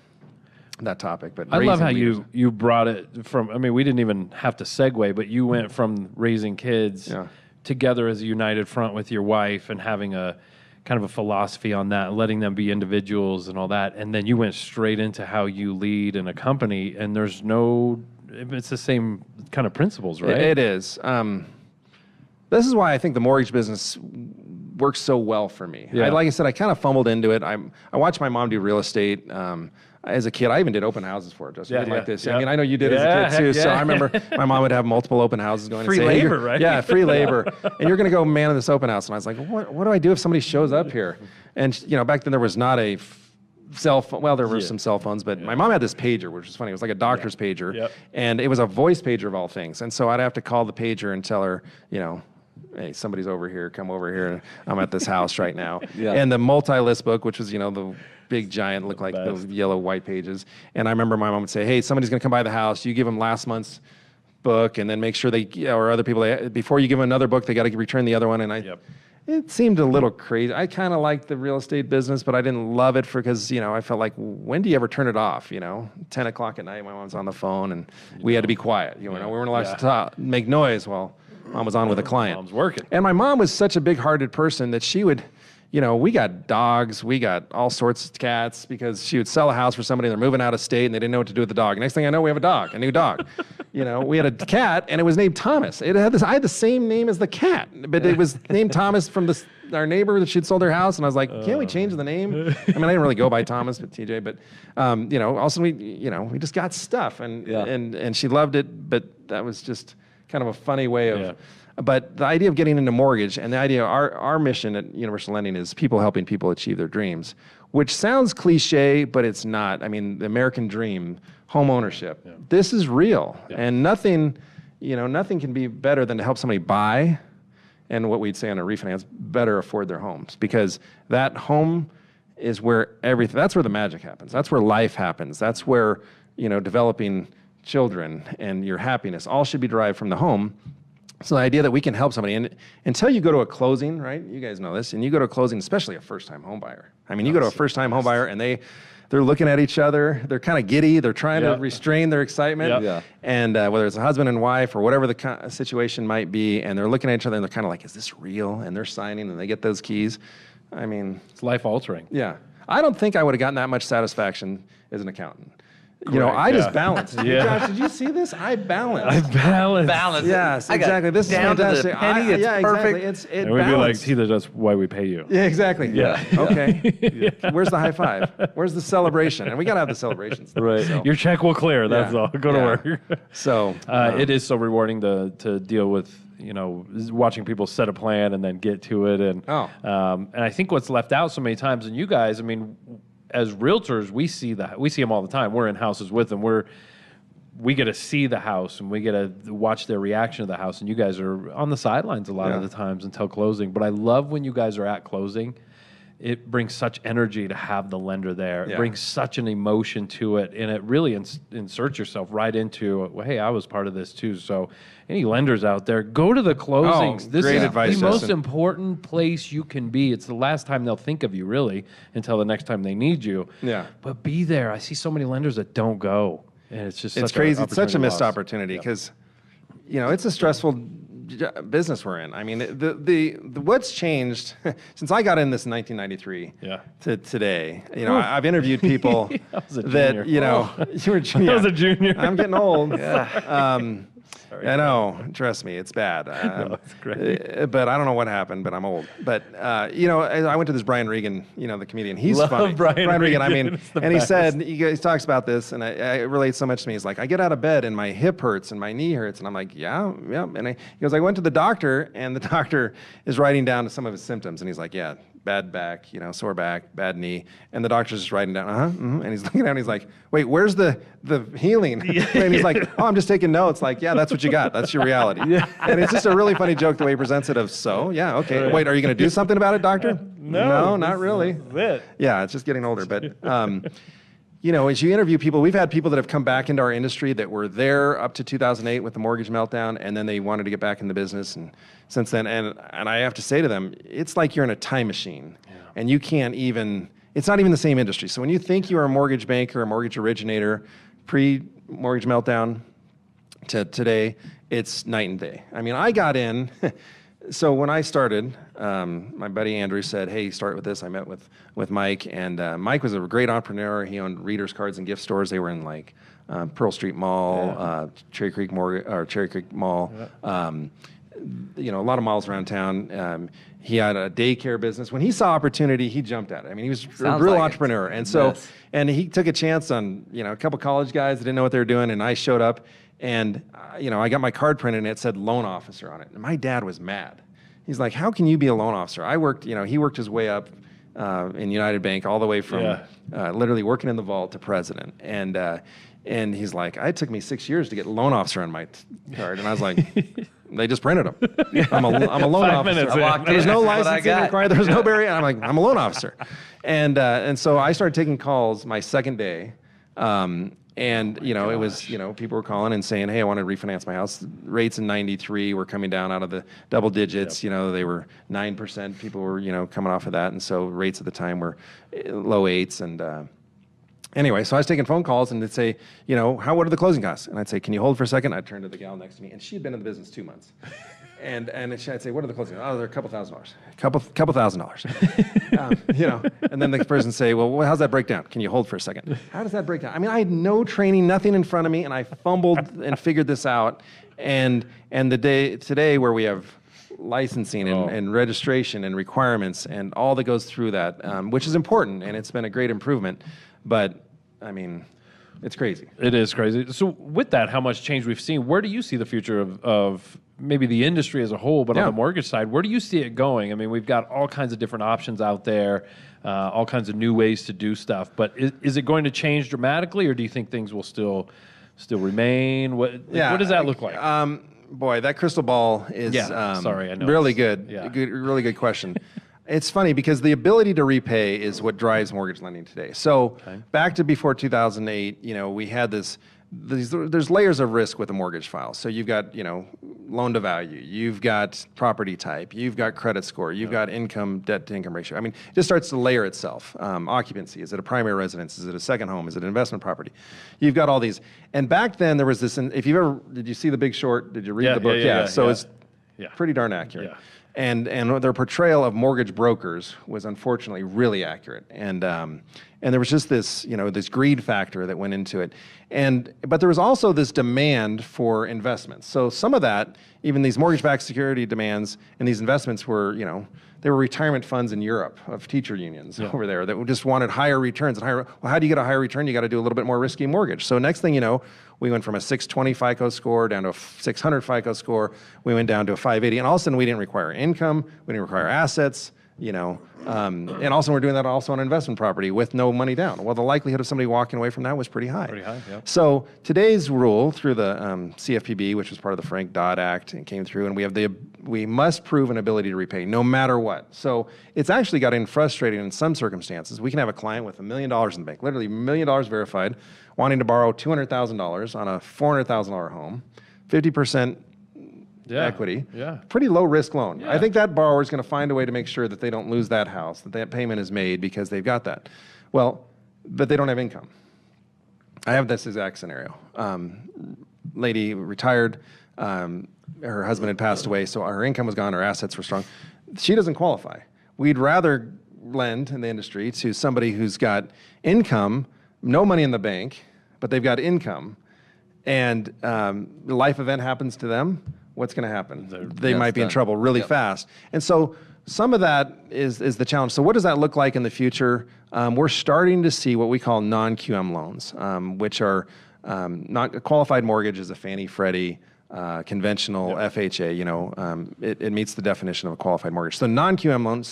that topic. But I love how you brought it from. I mean, we didn't even have to segue, but you went from raising kids together as a united front with your wife and having a kind of a philosophy on that, letting them be individuals and all that, and then you went straight into how you lead in a company, and it's the same kind of principles, right? It is. This is why I think the mortgage business works so well for me. Yeah. Like I said, I kind of fumbled into it. I watched my mom do real estate. As a kid, I even did open houses for it, just like this. I mean, I know you did as a kid too. So I remember my mom would have multiple open houses going. Free labor, right? Yeah, free labor. And you're going to go man this open house. And I was like, what do I do if somebody shows up here? And back then there was not a cell phone. Well, there were some cell phones, but my mom had this pager, which was funny. It was like a doctor's pager, and it was a voice pager of all things. And so I'd have to call the pager and tell her, hey, somebody's over here. Come over here. I'm at this house right now. And the multi-list book, which was the big giant, looked like those yellow white pages. And I remember my mom would say, hey, somebody's going to come by the house. You give them last month's book, and then make sure or other people, before you give them another book, they got to return the other one. And it seemed a little crazy. I kind of liked the real estate business, but I didn't love it because, I felt like, when do you ever turn it off? 10 o'clock at night, my mom's on the phone, and we had to be quiet. We weren't allowed to make noise while mom was on with a client. Mom's working. And my mom was such a big-hearted person that she would, we got dogs, we got all sorts of cats, because she would sell a house for somebody, they're moving out of state, and they didn't know what to do with the dog. Next thing I know, we have a new dog. We had a cat, and it was named Thomas. I had the same name as the cat, but it was named Thomas from the our neighbor that she'd sold her house, and I was like, can't we change the name? I mean, I didn't really go by Thomas, but TJ. But also we just got stuff, and she loved it. But that was just kind of a funny way of. Yeah. But the idea of getting into mortgage and the idea, our mission at Universal Lending is people helping people achieve their dreams, which sounds cliche, but it's not. I mean, the American dream, home ownership, this is real. Yeah. And nothing can be better than to help somebody buy, and what we'd say on a refinance, better afford their homes. Because that home is where that's where the magic happens. That's where life happens. That's where, developing children and your happiness all should be derived from the home. So the idea that we can help somebody, and until you go to a closing, right? You guys know this, and you go to a closing, especially a first-time home buyer. I mean, you go to a first-time home buyer, and they're looking at each other. They're kind of giddy. They're trying to restrain their excitement. Yep. Yeah. And whether it's a husband and wife or whatever the situation might be, and they're looking at each other, and they're kind of like, is this real? And they're signing, and they get those keys. I mean, it's life-altering. Yeah. I don't think I would have gotten that much satisfaction as an accountant. I just balanced. Josh, did you see this? I balanced. Balanced. Yes, exactly. This is fantastic. To the penny. It's perfect. Exactly. And we'd be like, Tita, that's why we pay you. Yeah, exactly. Yeah. Okay. Where's the high five? Where's the celebration? And we got to have the celebrations. Right. So. Your check will clear. That's all. Go to work. So it is so rewarding to deal with, watching people set a plan and then get to it. And I think what's left out so many times, and you guys, I mean, as realtors, we see them all the time. We're in houses with them. We get to see the house, and we get to watch their reaction to the house. And you guys are on the sidelines a lot of the times until closing. But I love when you guys are at closing. It brings such energy to have the lender there. It brings such an emotion to it, and it really inserts yourself right into, well, hey, I was part of this too. So any lenders out there, go to the closings. This is the most important place you can be. It's the last time they'll think of you, really, until the next time they need you. Yeah. But be there. I see so many lenders that don't go, and it's just it's crazy. It's such a missed opportunity because, it's a stressful business we're in. I mean, the what's changed since I got in this in 1993 to today. I've interviewed people that you were junior. I was a junior. I'm getting old. I know. Trust me, it's bad. No, it's great. But I don't know what happened. But I'm old. But I went to this Brian Regan, the comedian. He's Love funny. Brian Regan. I mean, and he said he talks about this, and it relates so much to me. He's like, I get out of bed and my hip hurts and my knee hurts, and I'm like, yeah. And he goes, I went to the doctor, and the doctor is writing down some of his symptoms, and he's like, yeah. Bad back, sore back, bad knee, and the doctor's just writing down, and he's looking at it and he's like, wait, where's the healing? And he's like, oh, I'm just taking notes. Like, yeah, that's what you got. That's your reality. And it's just a really funny joke the way he presents it okay. Right. Wait, are you going to do something about it, doctor? No, not really. This is it. Yeah, it's just getting older. But, as you interview people, we've had people that have come back into our industry that were there up to 2008 with the mortgage meltdown, and then they wanted to get back in the business. And since then, and I have to say to them, it's like you're in a time machine, and you can't even, it's not even the same industry. So when you think you are a mortgage banker, a mortgage originator, pre-mortgage meltdown to today, it's night and day. I mean, I got in, so when I started, my buddy Andrew said, hey, start with this. I met with Mike, and Mike was a great entrepreneur. He owned Reader's Cards and gift stores. They were in like Pearl Street Mall, Cherry Creek Mall, a lot of malls around town. He had a daycare business. When he saw opportunity, he jumped at it. I mean, he was a real entrepreneur. And so, and he took a chance on, a couple college guys that didn't know what they were doing, and I showed up, and, I got my card printed, and it said loan officer on it. And my dad was mad. He's like, how can you be a loan officer? I worked, he worked his way up in United Bank all the way from literally working in the vault to president. And he's like, it took me 6 years to get loan officer on my card. And I was like, they just printed them. I'm a loan officer. There's no licensing required. There's no barrier. I'm like, I'm a loan officer. And so I started taking calls my second day. And, it was, people were calling and saying, hey, I want to refinance my house. Rates in 93 were coming down out of the double digits. They were 9%. People were, coming off of that. And so rates at the time were low eights. And anyway, so I was taking phone calls, and they'd say, what are the closing costs? And I'd say, can you hold for a second? I'd turn to the gal next to me, and she'd been in the business 2 months. And I'd say, what are the closing costs? Oh, they're a couple $1,000s. Couple $1,000. And then the person say, well, how's that break down? Can you hold for a second? How does that break down? I mean, I had no training, nothing in front of me, and I fumbled and figured this out. And the day today where we have licensing and registration and requirements and all that goes through that, which is important, and it's been a great improvement. But, I mean, it's crazy. It is crazy. So with that, how much change we've seen, where do you see the future of maybe the industry as a whole, but on the mortgage side, where do you see it going? I mean, we've got all kinds of different options out there, all kinds of new ways to do stuff. But is it going to change dramatically, or do you think things will still remain? What does that look like? Boy, that crystal ball is sorry, I know really good. Really good question. It's funny because the ability to repay is what drives mortgage lending today. So back to before 2008, we had there's layers of risk with a mortgage file. So you've got, loan to value, you've got property type, you've got credit score, you've got income, debt to income ratio. I mean, it just starts to layer itself. Occupancy, is it a primary residence? Is it a second home? Is it an investment property? You've got all these. And back then there was this, did you see The Big Short? Did you read the book? It's pretty darn accurate. Yeah. And their portrayal of mortgage brokers was unfortunately really accurate. And there was just this, this greed factor that went into it. But there was also this demand for investments. So some of that, even these mortgage-backed security demands and these investments were, they were retirement funds in Europe of teacher unions over there that just wanted higher returns. Well, how do you get a higher return? You got to do a little bit more risky mortgage. So next thing you know, we went from a 620 FICO score down to a 600 FICO score. We went down to a 580, and all of a sudden we didn't require income, we didn't require assets, and also we're doing that also on investment property with no money down. Well, the likelihood of somebody walking away from that was pretty high. So today's rule through the CFPB, which was part of the Frank Dodd Act, and came through, and we must prove an ability to repay no matter what. So it's actually gotten frustrating in some circumstances. We can have a client with $1 million in the bank, literally $1 million verified, wanting to borrow $200,000 on a $400,000 home, 50% equity, pretty low risk loan. I think that borrower is going to find a way to make sure that they don't lose that house, that payment is made because they've got that. Well, but they don't have income. I have this exact scenario. Lady retired, her husband had passed away, so her income was gone, her assets were strong. She doesn't qualify. We'd rather lend in the industry to somebody who's got income, no money in the bank, but they've got income, and the life event happens to them. What's going to happen? They might be in trouble really fast. And so some of that is the challenge. So what does that look like in the future? We're starting to see what we call non-QM loans, which are not a qualified mortgage is a Fannie, Freddie, conventional FHA. It meets the definition of a qualified mortgage. So non-QM loans,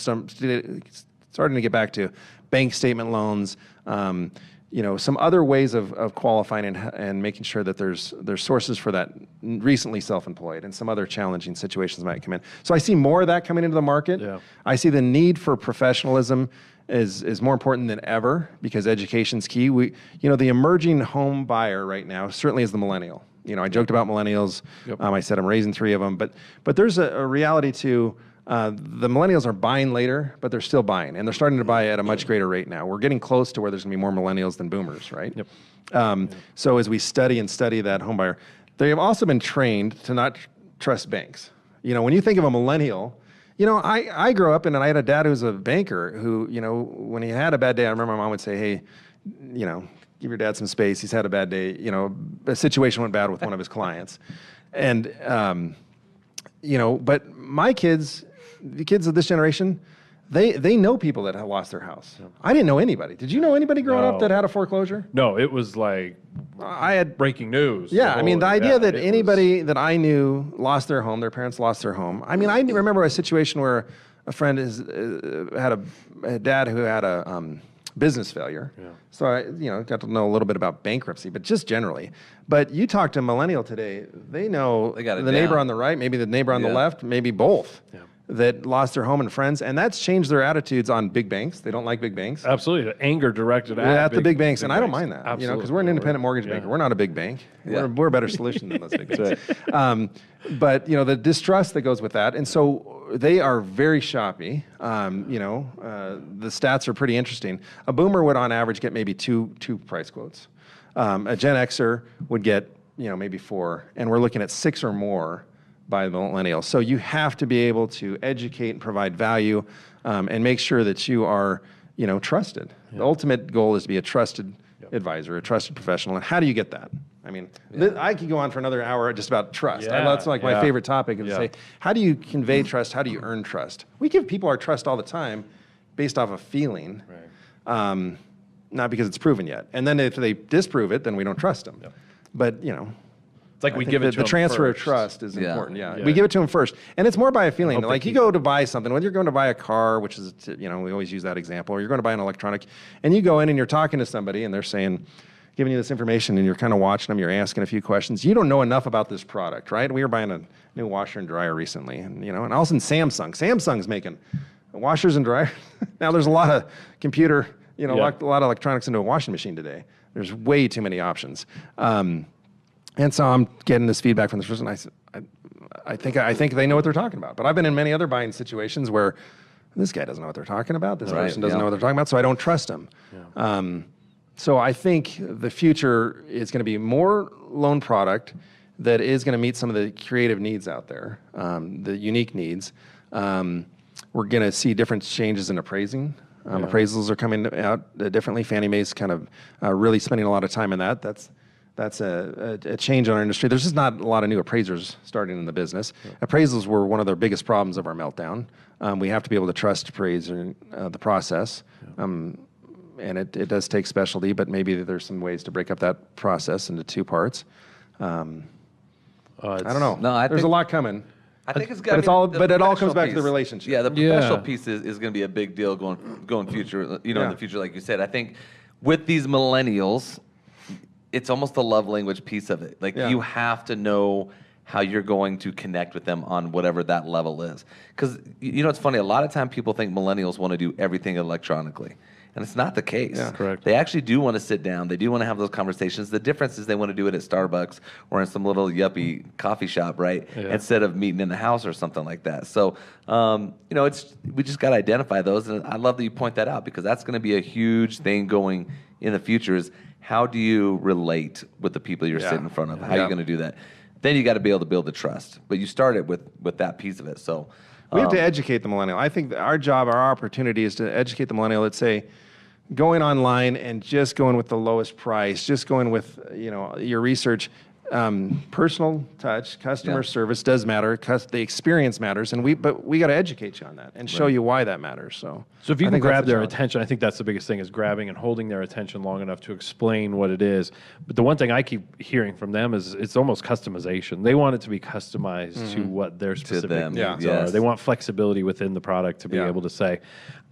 starting to get back to bank statement loans, some other ways of qualifying and making sure that there's sources for that recently self-employed, and some other challenging situations might come in. So I see more of that coming into the market. I see the need for professionalism is more important than ever because education's key. The emerging home buyer right now certainly is the millennial. I joked about millennials. I said I'm raising 3 of them, but there's a reality to the millennials are buying later, but they're still buying, and they're starting to buy at a much greater rate now. We're getting close to where there's going to be more millennials than boomers, right? So as we study that home buyer, they have also been trained to not trust banks. When you think of a millennial, I grew up and I had a dad who was a banker who, when he had a bad day, I remember my mom would say, hey, give your dad some space. He's had a bad day. A situation went bad with one of his clients. And, but my kids, the kids of this generation, they know people that have lost their house. I didn't know anybody. Did you know anybody growing up that had a foreclosure? No, it was like I had breaking news. Yeah, the idea that anybody that I knew lost their home, their parents lost their home. I remember a situation where a friend had a dad who had a business failure. So I got to know a little bit about bankruptcy, but just generally. But you talk to a millennial today, they know the neighbor on the right, maybe the neighbor on the left, maybe both. That lost their home and friends, and that's changed their attitudes on big banks. They don't like big banks. Absolutely, anger directed at the big banks, and I don't mind that. Because we're an independent mortgage banker. We're not a big bank. We're a better solution than those big banks. But the distrust that goes with that, and so they are very shoppy. The stats are pretty interesting. A boomer would, on average, get maybe two price quotes. A Gen Xer would get maybe 4, and we're looking at 6 or more by the millennials. So you have to be able to educate and provide value, and make sure that you are, trusted. The ultimate goal is to be a trusted advisor, a trusted professional. And how do you get that? I mean, I could go on for another hour just about trust. Yeah, That's like my favorite topic is to say, how do you convey trust? How do you earn trust? We give people our trust all the time based off of feeling, not because it's proven yet. And then if they disprove it, then we don't trust them. Yep. But, you know, it's like we give it to the them transfer first. of trust is important. Yeah. We give it to them first, and it's more by a feeling. hope Like they you keep go to buy something, whether you're going to buy a car, which is we always use that example, or you're going to buy an electronic, and you go in and you're talking to somebody, and they're saying, giving you this information, and you're kind of watching them. You're asking a few questions. You don't know enough about this product, right? We were buying a new washer and dryer recently, and and all of a sudden Samsung's making washers and dryers. Now there's a lot of computer, a lot of electronics into a washing machine today. There's way too many options. And so I'm getting this feedback from this person. I said, I think they know what they're talking about. But I've been in many other buying situations where this guy doesn't know what they're talking about. This person doesn't know what they're talking about, so I don't trust them. Yeah. So I think the future is going to be more loan product that is going to meet some of the creative needs out there, the unique needs. We're going to see different changes in appraising. Appraisals are coming out differently. Fannie Mae's kind of really spending a lot of time in that. That's a change in our industry. There's just not a lot of new appraisers starting in the business. Appraisals were one of the biggest problems of our meltdown. We have to be able to trust appraiser the process. And it does take specialty, but maybe there's some ways to break up that process into two parts. I don't know. No, there's a lot coming. I think it's But it all comes back to the relationship. Yeah, the professional piece is going to be a big deal going future. In the future, like you said, I think with these millennials, it's almost the love language piece of it. Like you have to know how you're going to connect with them on whatever that level is. Because it's funny. A lot of time people think millennials want to do everything electronically. And it's not the case. Yeah. Correct. They actually do want to sit down. They do want to have those conversations. The difference is they want to do it at Starbucks or in some little yuppie coffee shop, right? Yeah. Instead of meeting in the house or something like that. So, we just got to identify those. And I love that you point that out because that's going to be a huge thing going in the future is how do you relate with the people you're sitting in front of? How are you going to do that? Then you got to be able to build the trust. But you started with that piece of it. So we have to educate the millennial. I think our job, our opportunity is to educate the millennial. Let's say going online and just going with the lowest price, just going with your research. Personal touch, customer service does matter. The experience matters, but we got to educate you on that and show you why that matters. So if you can grab their attention, I think that's the biggest thing is grabbing and holding their attention long enough to explain what it is. But the one thing I keep hearing from them is it's almost customization. They want it to be customized to what their specific needs are. They want flexibility within the product to be able to say,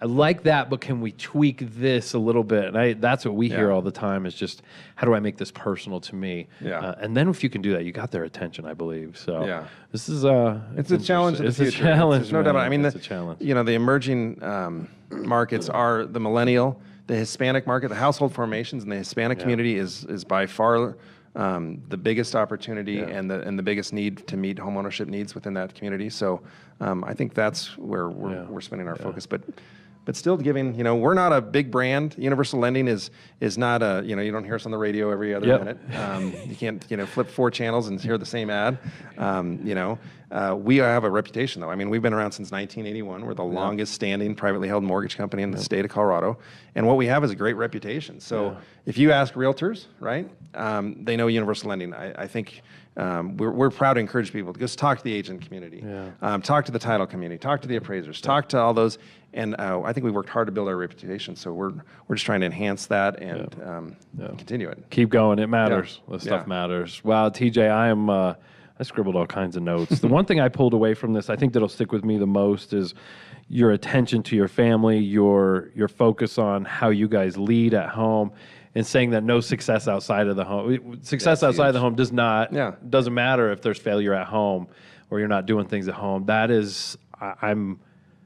I like that, but can we tweak this a little bit? And that's what we hear all the time is just, how do I make this personal to me? And then if you can do that, you got their attention, I believe. So this is it's a challenge of the future. It's a challenge. There's no doubt about it. I mean, it's a challenge. The emerging markets are the millennial, the Hispanic market, the household formations, and the Hispanic community is by far the biggest opportunity and the biggest need to meet homeownership needs within that community. So I think that's where we're spending our focus. But still giving, we're not a big brand. Universal Lending is not a, you don't hear us on the radio every other minute. You can't, flip 4 channels and hear the same ad. We have a reputation, though. I mean, we've been around since 1981. We're the longest standing privately held mortgage company in the state of Colorado. And what we have is a great reputation. So if you ask realtors, right, they know Universal Lending. I think we're proud to encourage people to just talk to the agent community, talk to the title community, talk to the appraisers, talk to all those. And I think we worked hard to build our reputation. So we're just trying to enhance that and continue it. Keep going. It matters. This stuff matters. Wow, TJ, I scribbled all kinds of notes. The one thing I pulled away from this, I think that'll stick with me the most, is your attention to your family, your focus on how you guys lead at home, and saying that no success outside of the home. Success outside of the home doesn't matter if there's failure at home or you're not doing things at home. That is, I'm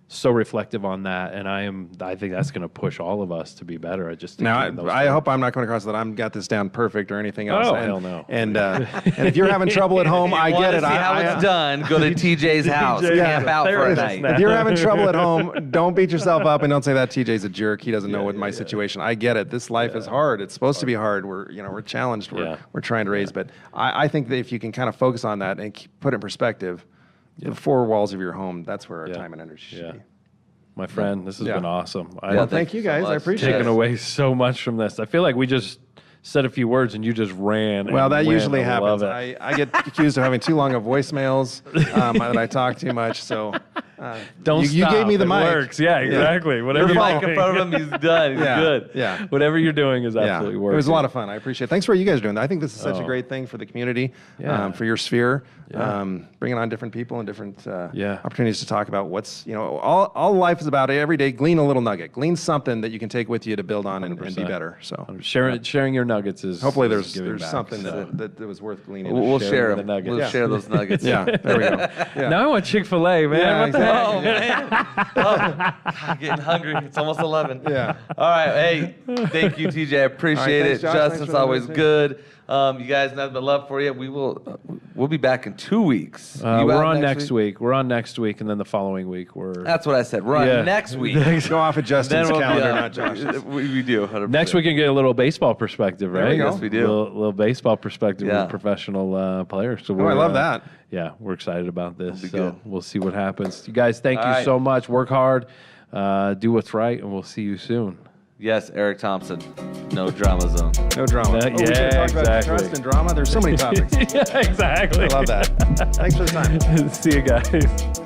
so reflective on that, and I think that's going to push all of us to be better at just. Now, I hope I'm not coming across that I'm got this down perfect or anything else. Oh, hell no. And if you're having trouble at home, I get it. See how it's done. Go to TJ's house. Camp out for a night. If you're having trouble at home, don't beat yourself up and don't say that TJ's a jerk. He doesn't know what my situation. I get it. This life is hard. It's supposed to be hard. We're challenged. We're trying to raise, but I think that if you can kind of focus on that and put it in perspective, the 4 walls of your home, that's where our time and energy should be. My friend, this has been awesome. Well, thank you guys. I appreciate it. Taken away so much from this. I feel like we just said a few words and you just ran. Well, and that went. usually I love happens. it. I get accused of having too long of voicemails, that I talk too much. So Don't you stop. gave me the It mic. works. Yeah, exactly. Whatever Your you're mic in doing. front of him, he's done. He's Yeah. good. Yeah. Whatever you're doing is Yeah, absolutely it working. was a lot of fun. I appreciate it. Thanks for what you guys are doing. I think this is such a Oh. great thing for the community, Yeah. for your sphere, Yeah. bringing on different people and different Yeah. opportunities to talk about what's, all life is about. Every day, glean a little nugget, glean something that you can take with you to build on and be 100%. better. So Sharing your nuggets is hopefully is there's giving back. something So. that was worth gleaning. We'll Sharing share the them. nuggets. We'll Yeah. share those nuggets. Yeah, there we go. Yeah. Now I want Chick-fil-A, man. Yeah, What the heck? Oh man, I'm getting hungry. It's almost 11. Yeah. All right. Hey, thank you, TJ. I appreciate thanks, it. Josh. Thanks Justin's for the always invitation. good. You guys, nothing but love for you. We'll be back in 2 weeks. You We're out on next week. We're on next week, and then the following week we're That's what I said. We're on Yeah. next week. Go off of Justin's Then we'll be calendar, on. not Josh's. We do. 100%. next week. We can get a little baseball perspective, right? we go. Yes, we do. Little baseball perspective Yeah. with professional players. So Oh, I love that. Yeah, we're excited about this. be So good. we'll see what happens. You guys, thank All you right. so much. Work hard, do what's right, and we'll see you soon. Yes, Eric Thompson. No drama zone. No drama. Yeah, we should yeah, talk about exactly. trust and drama. There's so many topics. Yeah, exactly. I love that. Thanks for the time. See you guys.